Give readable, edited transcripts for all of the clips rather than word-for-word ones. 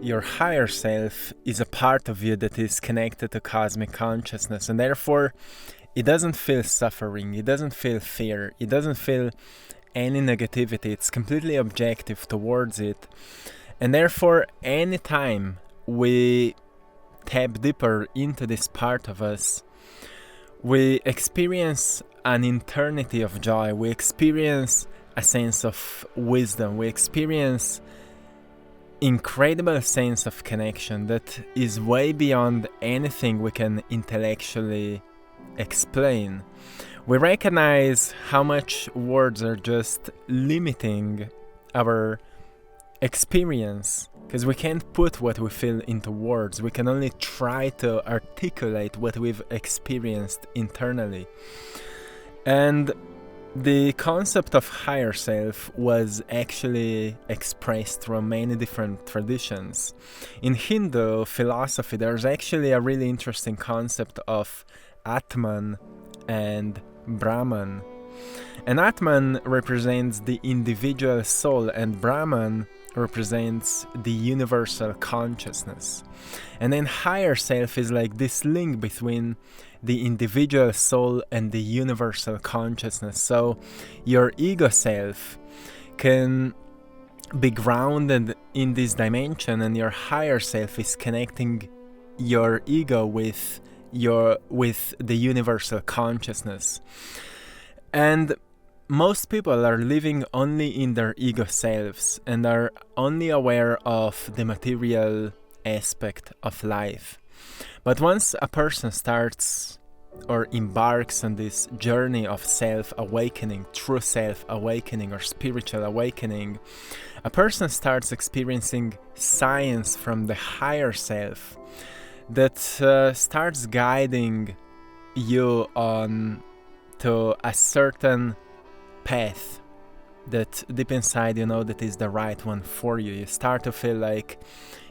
your higher self is a part of you that is connected to cosmic consciousness, and therefore it doesn't feel suffering, it doesn't feel fear, it doesn't feel any negativity. It's completely objective towards it. And therefore, anytime we tap deeper into this part of us, we experience an eternity of joy, we experience a sense of wisdom, we experience incredible sense of connection that is way beyond anything we can intellectually explain. We recognize how much words are just limiting our experience, because we can't put what we feel into words. We can only try to articulate what we've experienced internally. And the concept of higher self was actually expressed through many different traditions. In Hindu philosophy, there's actually a really interesting concept of Atman and Brahman. And Atman represents the individual soul, and Brahman represents the universal consciousness. And then higher self is like this link between the individual soul and the universal consciousness. So your ego self can be grounded in this dimension, and your higher self is connecting your ego with the universal consciousness. And most people are living only in their ego selves and are only aware of the material aspect of life. But once a person starts or embarks on this journey of self-awakening, true self-awakening or spiritual awakening, a person starts experiencing science from the higher self that starts guiding you on to a certain path that deep inside you know that is the right one for you. You start to feel like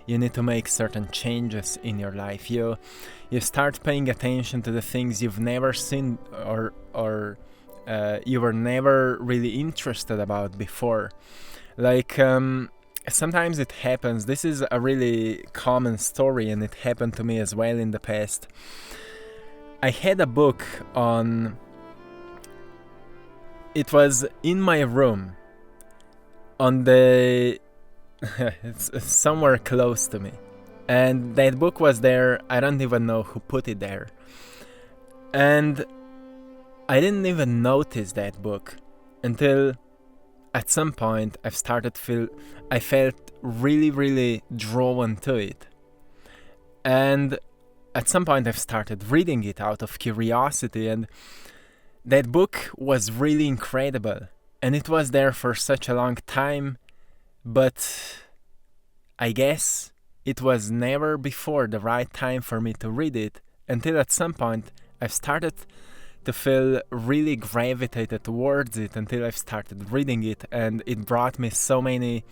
you need to make certain changes in your life. You start paying attention to the things you've never seen or you were never really interested about before. Like sometimes it happens. This is a really common story, and it happened to me as well in the past. I had a book on... It was in my room on the... it's somewhere close to me. And that book was there. I don't even know who put it there. And I didn't even notice that book until at some point I felt really, really drawn to it. And at some point I've started reading it out of curiosity, and that book was really incredible. And it was there for such a long time, but I guess it was never before the right time for me to read it, until at some point I've started to feel really gravitated towards it, until I've started reading it, and it brought me so many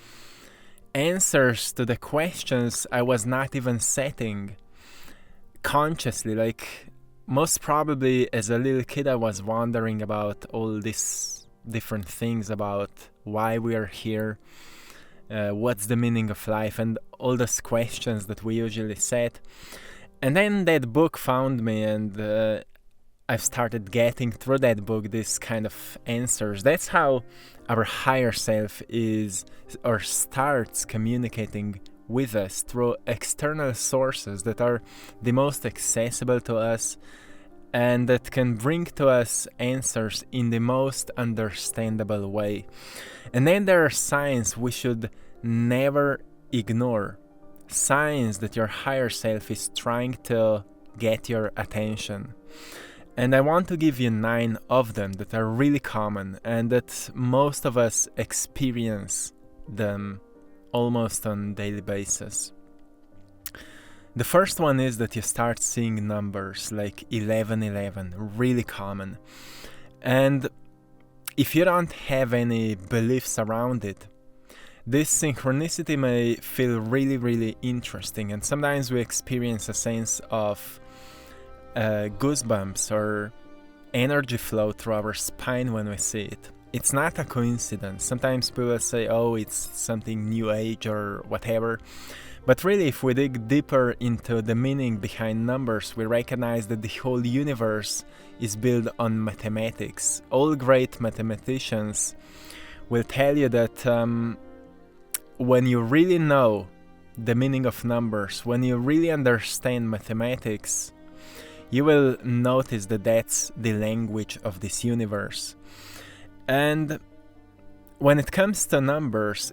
answers to the questions I was not even setting consciously. Like, most probably as a little kid I was wondering about all these different things, about why we are here, what's the meaning of life, and all those questions that we usually set. And then that book found me, and I've started getting through that book this kind of answers. That's how our higher self is or starts communicating with us, through external sources that are the most accessible to us and that can bring to us answers in the most understandable way. And then there are signs we should never ignore. Signs that your higher self is trying to get your attention. And I want to give you 9 of them that are really common and that most of us experience them almost on a daily basis. The first one is that you start seeing numbers like 1111, really common. And if you don't have any beliefs around it, this synchronicity may feel really, really interesting, and sometimes we experience a sense of goosebumps or energy flow through our spine when we see it. It's not a coincidence. Sometimes people say, oh, it's something new age or whatever, But really, if we dig deeper into the meaning behind numbers, we recognize that the whole universe is built on mathematics. All great mathematicians will tell you that when you really know the meaning of numbers, when you really understand mathematics, you will notice that that's the language of this universe. And when it comes to numbers,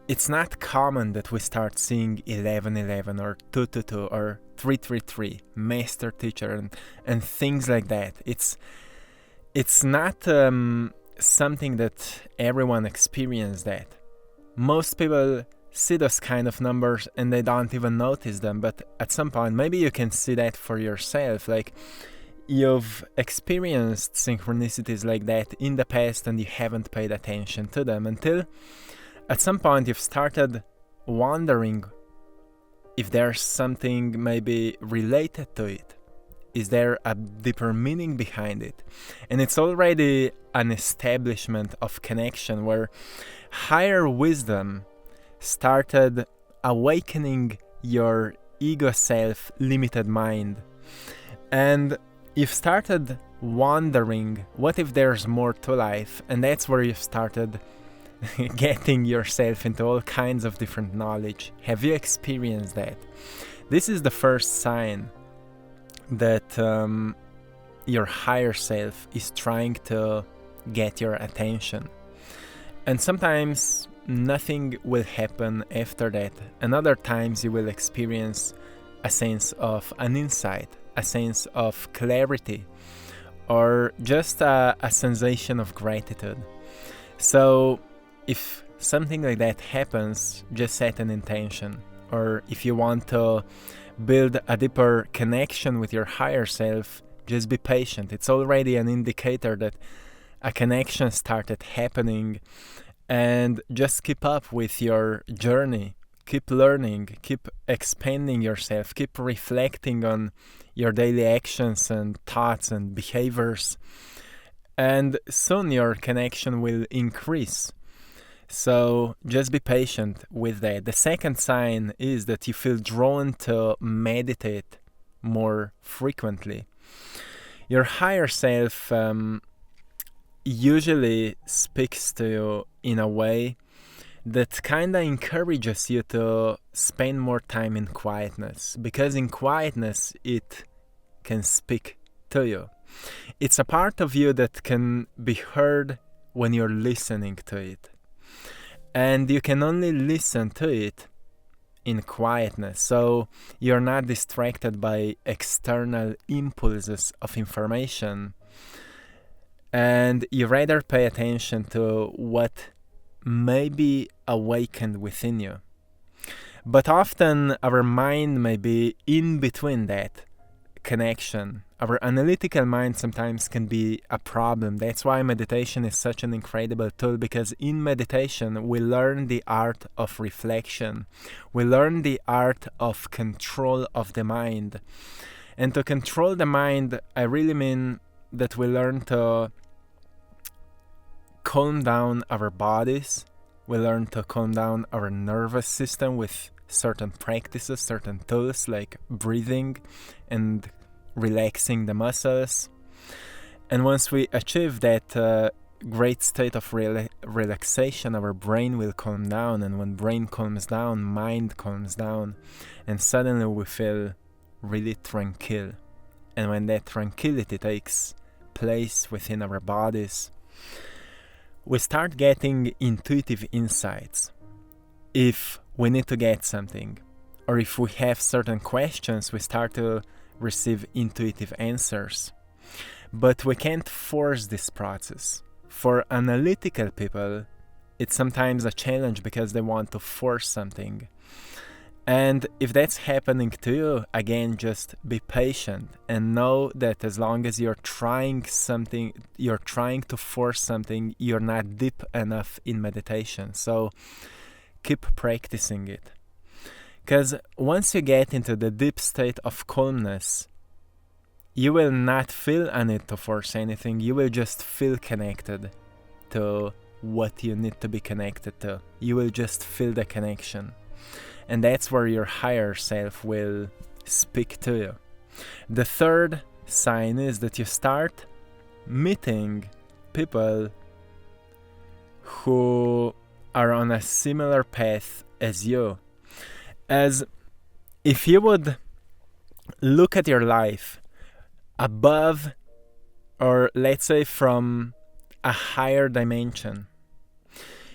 it's not common that we start seeing 1111 or 222 or 333, master teacher, and things like that. It's not something that everyone experiences that. Most people see those kind of numbers and they don't even notice them, but at some point maybe you can see that for yourself. Like, you've experienced synchronicities like that in the past and you haven't paid attention to them until at some point you've started wondering if there's something maybe related to it. Is there a deeper meaning behind it? And it's already an establishment of connection where higher wisdom started awakening your ego self limited mind. And you've started wondering, what if there's more to life? And that's where you've started getting yourself into all kinds of different knowledge. Have you experienced that? This is the first sign that your higher self is trying to get your attention. And sometimes nothing will happen after that, and other times you will experience a sense of an insight, a sense of clarity, or just a sensation of gratitude. So if something like that happens, just set an intention. Or if you want to build a deeper connection with your higher self, just be patient. It's already an indicator that a connection started happening. And just keep up with your journey, keep learning, keep expanding yourself, keep reflecting on your daily actions and thoughts and behaviors, and soon your connection will increase. So just be patient with that. The second sign is that you feel drawn to meditate more frequently. Your higher self usually speaks to you in a way that kinda encourages you to spend more time in quietness, because in quietness it can speak to you. It's a part of you that can be heard when you're listening to it, and you can only listen to it in quietness, so you're not distracted by external impulses of information. And you rather pay attention to what may be awakened within you. But often our mind may be in between that connection. Our analytical mind sometimes can be a problem. That's why meditation is such an incredible tool, because in meditation we learn the art of reflection. We learn the art of control of the mind. And to control the mind, I really mean that we learn to calm down our bodies. We learn to calm down our nervous system with certain practices, certain tools like breathing and relaxing the muscles. And once we achieve that great state of relaxation, our brain will calm down. And when brain calms down, mind calms down. And suddenly we feel really tranquil. And when that tranquility takes place within our bodies, we start getting intuitive insights. If we need to get something, or if we have certain questions, we start to receive intuitive answers. But we can't force this process. For analytical people, it's sometimes a challenge because they want to force something. And if that's happening to you, again, just be patient and know that as long as you're trying to force something, you're not deep enough in meditation. So keep practicing it. Because once you get into the deep state of calmness, you will not feel a need to force anything. You will just feel connected to what you need to be connected to. You will just feel the connection. And that's where your higher self will speak to you. The third sign is that you start meeting people who are on a similar path as you. As if you would look at your life above, or let's say from a higher dimension,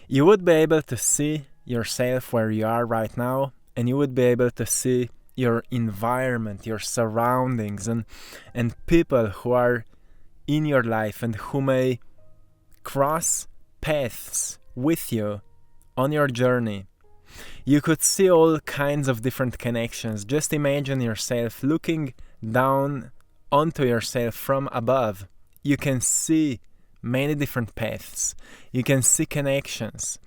you would be able to see yourself where you are right now, and you would be able to see your environment, your surroundings, and people who are in your life and who may cross paths with you on your journey. You could see all kinds of different connections. Just imagine yourself looking down onto yourself from above. You can see many different paths. You can see connections.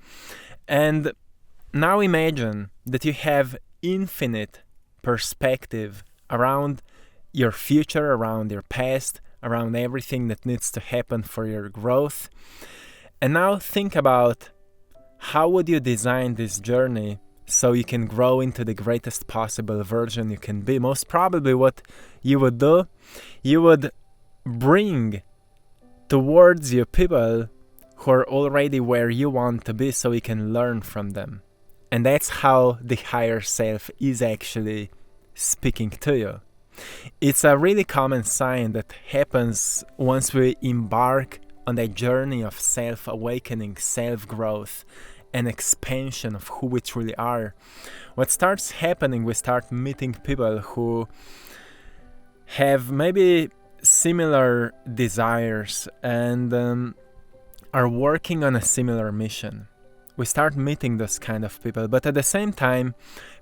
And now imagine that you have infinite perspective around your future, around your past, around everything that needs to happen for your growth. And now think about, how would you design this journey so you can grow into the greatest possible version you can be? Most probably what you would do, you would bring towards you people who are already where you want to be so you can learn from them. And that's how the higher self is actually speaking to you. It's a really common sign that happens once we embark on that journey of self-awakening, self-growth, and expansion of who we truly are. What starts happening, we start meeting people who have maybe similar desires and are working on a similar mission. We start meeting those kind of people, but at the same time,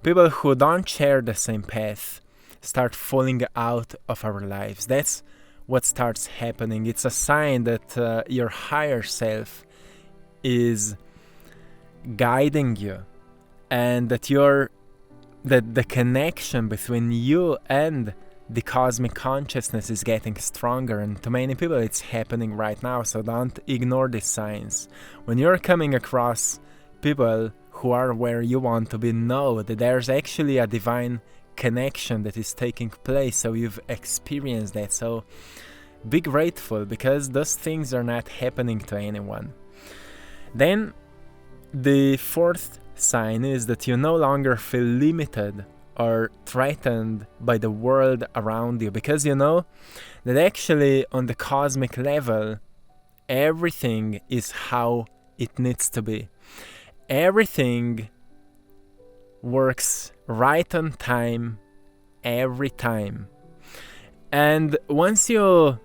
people who don't share the same path start falling out of our lives. That's what starts happening. It's a sign that your higher self is guiding you, and that the connection between you and the cosmic consciousness is getting stronger. And to many people it's happening right now, so don't ignore these signs. When you're coming across people who are where you want to be, know that there's actually a divine connection that is taking place, so you've experienced that. So be grateful, because those things are not happening to anyone. Then the fourth sign is that you no longer feel limited or threatened by the world around you, because you know that actually on the cosmic level everything is how it needs to be. Everything works right on time, every time. And once you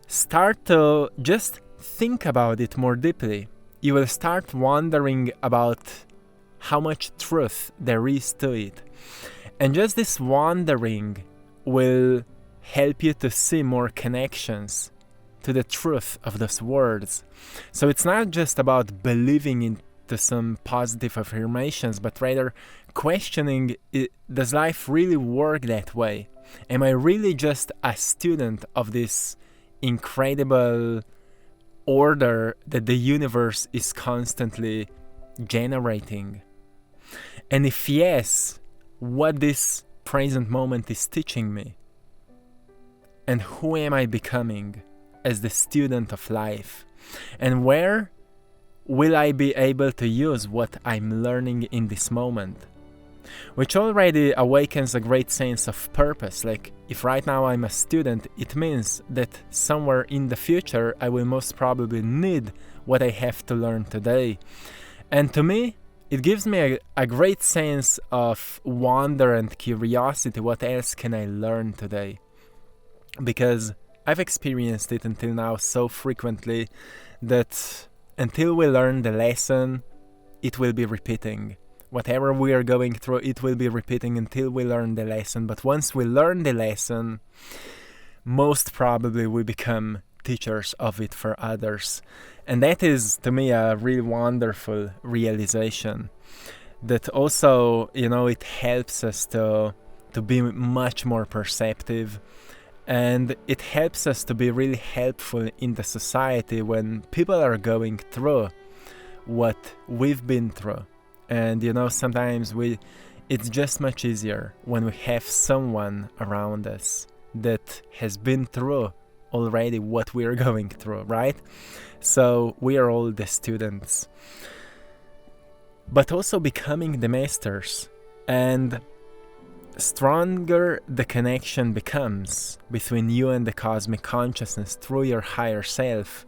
start to just think about it more deeply, you will start wondering about how much truth there is to it. And just this wondering will help you to see more connections to the truth of those words. So it's not just about believing into some positive affirmations, but rather questioning, does life really work that way? Am I really just a student of this incredible order that the universe is constantly generating? And if yes, what this present moment is teaching me? And who am I becoming as the student of life? And where will I be able to use what I'm learning in this moment? Which already awakens a great sense of purpose. Like, if right now I'm a student, it means that somewhere in the future I will most probably need what I have to learn today. And to me, it gives me a great sense of wonder and curiosity. What else can I learn today? Because I've experienced it until now so frequently that until we learn the lesson, it will be repeating. Whatever we are going through, it will be repeating until we learn the lesson. But once we learn the lesson, most probably we become teachers of it for others. And that is, to me, a really wonderful realization. That also, it helps us to be much more perceptive. And it helps us to be really helpful in the society when people are going through what we've been through. And sometimes we it's just much easier when we have someone around us that has been through already what we are going through, right? So we are all the students, but also becoming the masters. And stronger the connection becomes between you and the cosmic consciousness through your higher self,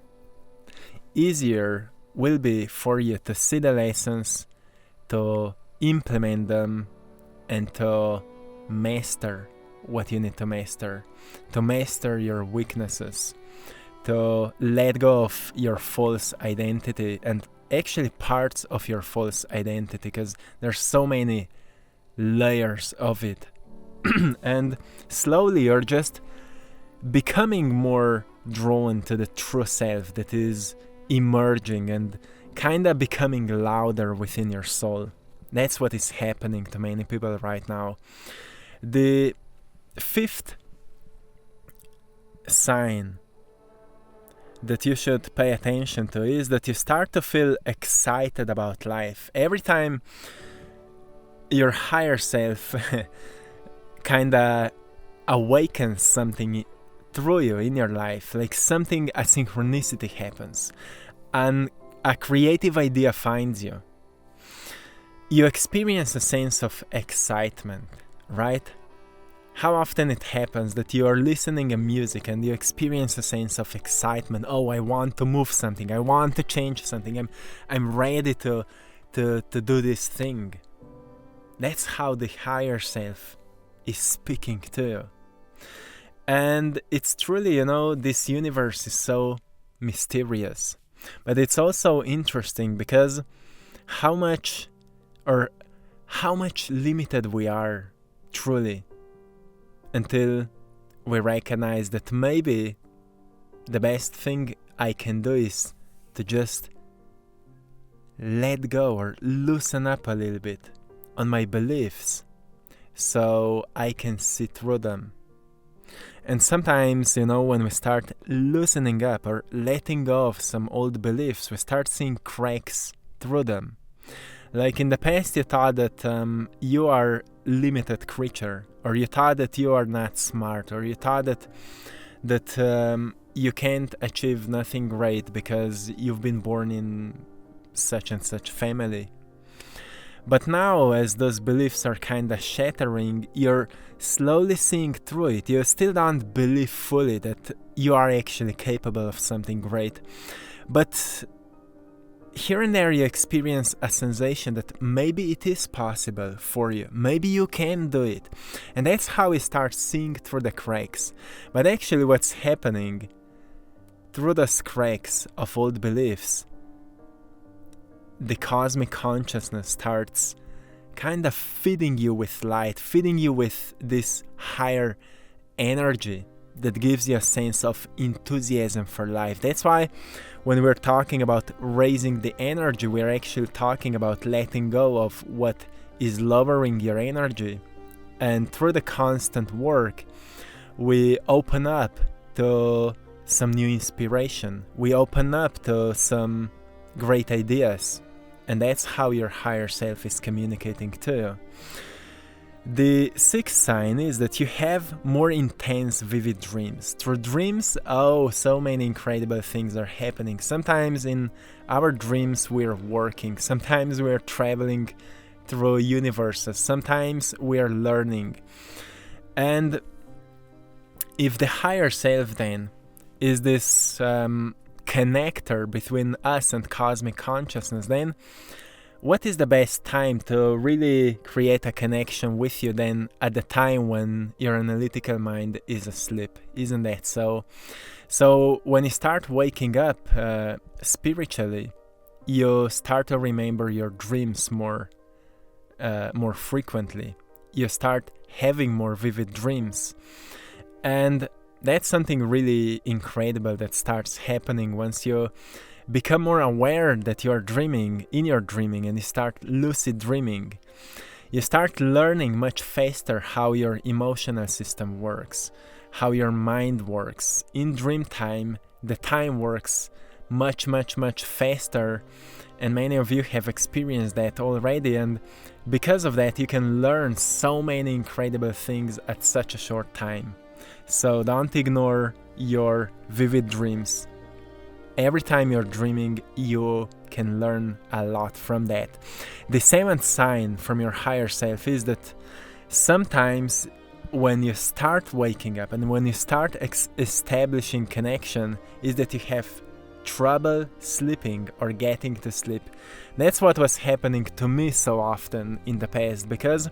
easier will be for you to see the lessons, to implement them, and to master what you need to master your weaknesses, to let go of your false identity, and actually parts of your false identity, because there's so many layers of it. And slowly you're just becoming more drawn to the true self that is emerging and kinda becoming louder within your soul. That's what is happening to many people right now. The fifth sign that you should pay attention to is that you start to feel excited about life. Every time your higher self kinda awakens something through you in your life, like something, a synchronicity happens, and a creative idea finds you, you experience a sense of excitement, right? How often it happens that you are listening to music and you experience a sense of excitement. Oh, I want to move something. I want to change something. I'm ready to do this thing. That's how the higher self is speaking to you. And it's truly, this universe is so mysterious. But it's also interesting because how much limited we are, truly, until we recognize that maybe the best thing I can do is to just let go or loosen up a little bit on my beliefs so I can see through them. And sometimes, when we start loosening up or letting go of some old beliefs, we start seeing cracks through them. Like in the past, you thought that you are limited creature, or you thought that you are not smart, or you thought that you can't achieve nothing great because you've been born in such and such family. But now, as those beliefs are kind of shattering, you're slowly seeing through it. You still don't believe fully that you are actually capable of something great. But here and there you experience a sensation that maybe it is possible for you. Maybe you can do it. And that's how we start seeing through the cracks. But actually what's happening through those cracks of old beliefs, the cosmic consciousness starts kind of feeding you with light, feeding you with this higher energy that gives you a sense of enthusiasm for life. That's why when we're talking about raising the energy, we're actually talking about letting go of what is lowering your energy. And through the constant work, we open up to some new inspiration. We open up to some great ideas. And that's how your higher self is communicating to you. The sixth sign is that you have more intense, vivid dreams. Through dreams, so many incredible things are happening. Sometimes in our dreams we're working. Sometimes we're traveling through universes. Sometimes we're learning. And if the higher self then is this connector between us and cosmic consciousness, then what is the best time to really create a connection with you than at the time when your analytical mind is asleep? Isn't that so? So when you start waking up spiritually, you start to remember your dreams more frequently. You start having more vivid dreams. And that's something really incredible that starts happening once you become more aware that you're dreaming in your dreaming, and you start lucid dreaming. You start learning much faster how your emotional system works, how your mind works. In dream time, the time works much, much, much faster. And many of you have experienced that already. And because of that, you can learn so many incredible things at such a short time. So don't ignore your vivid dreams. Every time you're dreaming, you can learn a lot from that. The seventh sign from your higher self is that sometimes when you start waking up and when you start establishing connection, is that you have trouble sleeping or getting to sleep. That's what was happening to me so often in the past, because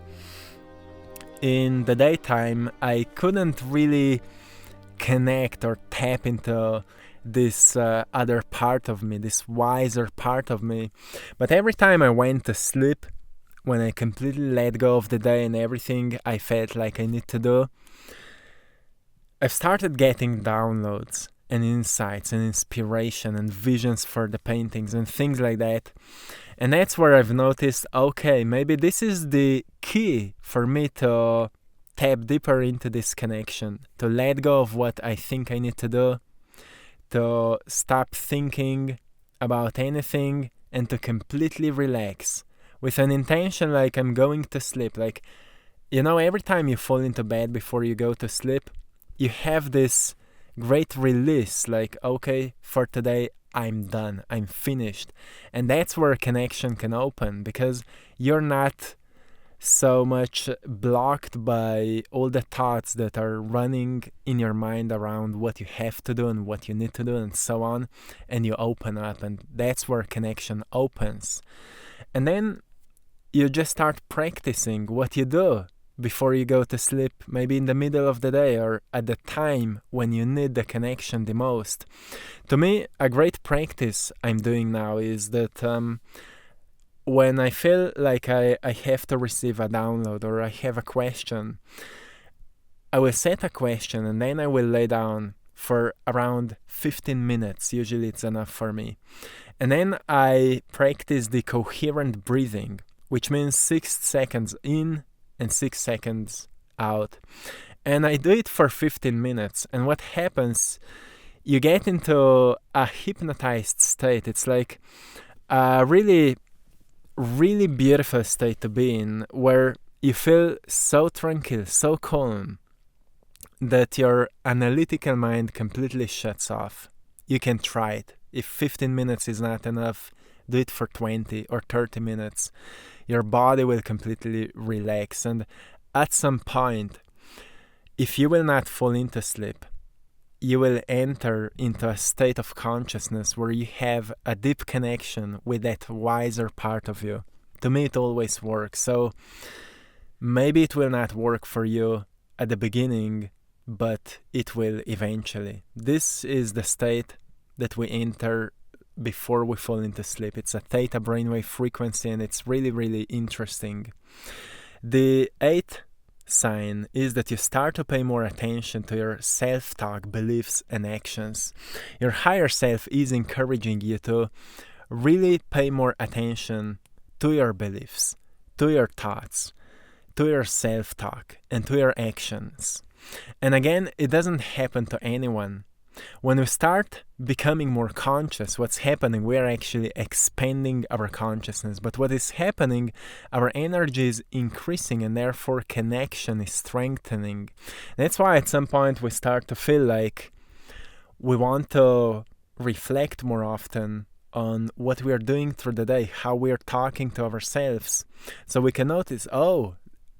in the daytime I couldn't really connect or tap into this other part of me, this wiser part of me. But every time I went to sleep, when I completely let go of the day and everything I felt like I need to do, I've started getting downloads and insights and inspiration and visions for the paintings and things like that. And that's where I've noticed, okay, maybe this is the key for me to tap deeper into this connection, to let go of what I think I need to do, to stop thinking about anything and to completely relax with an intention like I'm going to sleep. Like, you know, every time you fall into bed before you go to sleep, you have this great release, like, okay, for today I'm done, I'm finished. And that's where connection can open, because you're not so much blocked by all the thoughts that are running in your mind around what you have to do and what you need to do and so on, and you open up, and that's where connection opens. And then you just start practicing what you do before you go to sleep, maybe in the middle of the day or at the time when you need the connection the most. To me, a great practice I'm doing now is that when I feel like I have to receive a download or I have a question, I will set a question and then I will lay down for around 15 minutes. Usually it's enough for me. And then I practice the coherent breathing, which means 6 seconds in and 6 seconds out. And I do it for 15 minutes. And what happens, you get into a hypnotized state. It's like a really beautiful state to be in, where you feel so tranquil, so calm, that your analytical mind completely shuts off. You can try it. If 15 minutes is not enough, do it for 20 or 30 minutes. Your body will completely relax, and at some point, if you will not fall into sleep, you will enter into a state of consciousness where you have a deep connection with that wiser part of you. To me, it always works. So maybe it will not work for you at the beginning, but it will eventually. This is the state that we enter before we fall into sleep. It's a theta brainwave frequency, and it's really, really interesting. The eighth sign is that you start to pay more attention to your self-talk, beliefs, and actions. Your higher self is encouraging you to really pay more attention to your beliefs, to your thoughts, to your self-talk, and to your actions. And again, it doesn't happen to anyone. When we start becoming more conscious, what's happening, we are actually expanding our consciousness. But what is happening, our energy is increasing, and therefore connection is strengthening. That's why at some point we start to feel like we want to reflect more often on what we are doing through the day, how we are talking to ourselves. So we can notice,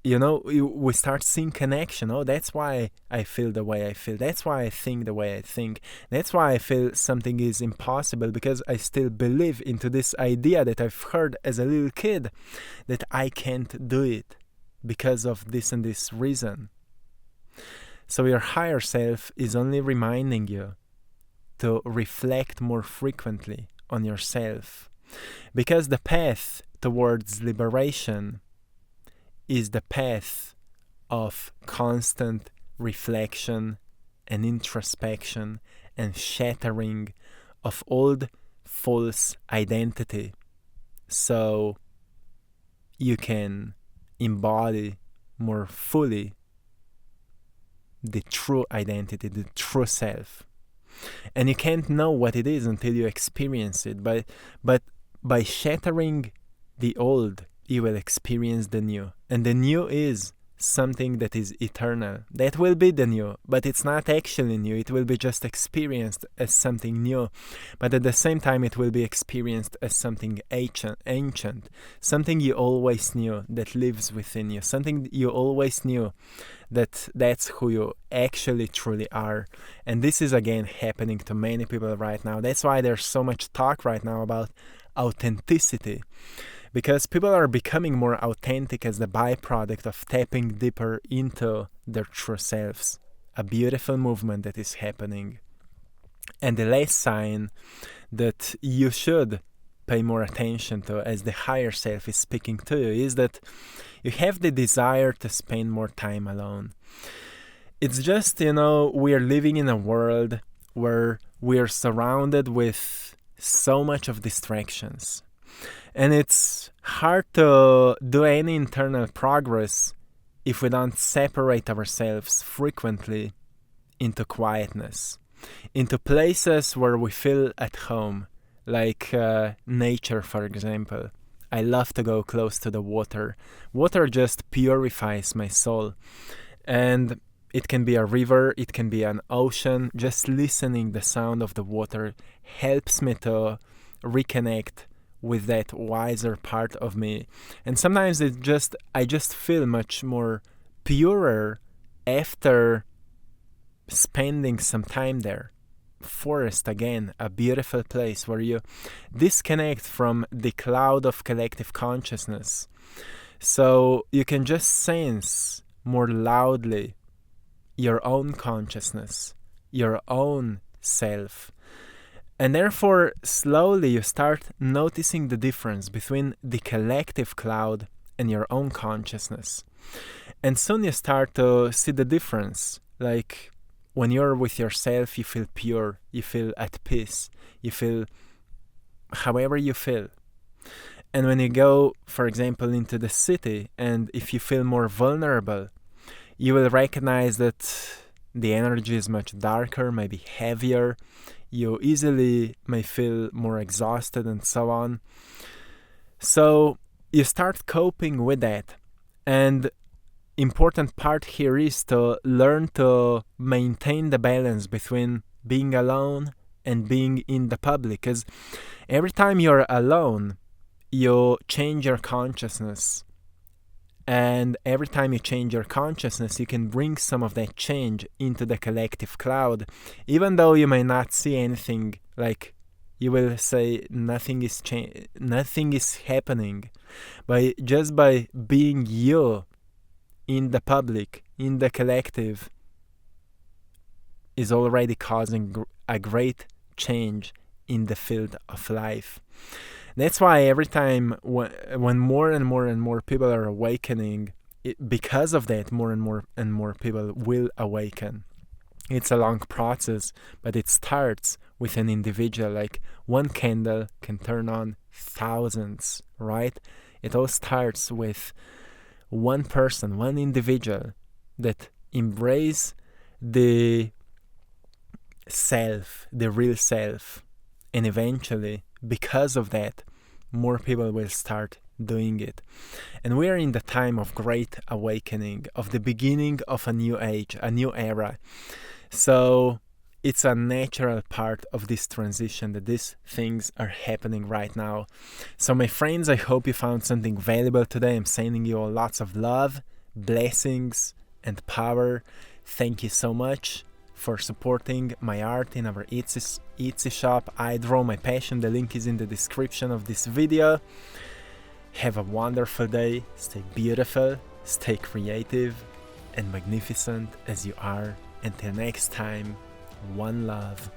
we start seeing connection. Oh, that's why I feel the way I feel. That's why I think the way I think. That's why I feel something is impossible, because I still believe into this idea that I've heard as a little kid that I can't do it because of this and this reason. So your higher self is only reminding you to reflect more frequently on yourself, because the path towards liberation is the path of constant reflection and introspection and shattering of old false identity, so you can embody more fully the true identity, the true self. And you can't know what it is until you experience it. But by shattering the old, you will experience the new. And the new is something that is eternal. That will be the new, but it's not actually new. It will be just experienced as something new, but at the same time it will be experienced as something ancient, something you always knew that lives within you, something you always knew that's who you actually truly are. And this is again happening to many people right now. That's why there's so much talk right now about authenticity, because people are becoming more authentic as the byproduct of tapping deeper into their true selves. A beautiful movement that is happening. And the last sign that you should pay more attention to as the higher self is speaking to you is that you have the desire to spend more time alone. It's just, we're living in a world where we're surrounded with so much of distractions. And it's hard to do any internal progress if we don't separate ourselves frequently into quietness, into places where we feel at home, like nature, for example. I love to go close to the water. Water just purifies my soul. And it can be a river, it can be an ocean. Just listening the sound of the water helps me to reconnect with that wiser part of me. And sometimes I just feel much more purer after spending some time there. Forest, again, a beautiful place where you disconnect from the cloud of collective consciousness, so you can just sense more loudly your own consciousness, your own self. And therefore, slowly you start noticing the difference between the collective cloud and your own consciousness. And soon you start to see the difference. Like, when you're with yourself, you feel pure, you feel at peace, you feel however you feel. And when you go, for example, into the city, and if you feel more vulnerable, you will recognize that the energy is much darker, maybe heavier. You easily may feel more exhausted and so on. So you start coping with that. And important part here is to learn to maintain the balance between being alone and being in the public. Because every time you're alone, you change your consciousness. And every time you change your consciousness, you can bring some of that change into the collective cloud. Even though you may not see anything, like you will say nothing is happening. Just by being you in the public, in the collective, is already causing a great change in the field of life. That's why every time when more and more people are awakening, because of that, more and more people will awaken. It's a long process, but it starts with an individual. Like, one candle can turn on thousands, right? It all starts with one person, one individual that embrace the self, the real self. And eventually, because of that, more people will start doing it. And we are in the time of great awakening, of the beginning of a new age, a new era. So it's a natural part of this transition that these things are happening right now. So my friends, I hope you found something valuable today. I'm sending you all lots of love, blessings, and power. Thank you so much for supporting my art in our Etsy shop. I Draw My Passion. The link is in the description of this video. Have a wonderful day. Stay beautiful, stay creative, and magnificent as you are. Until next time, one love.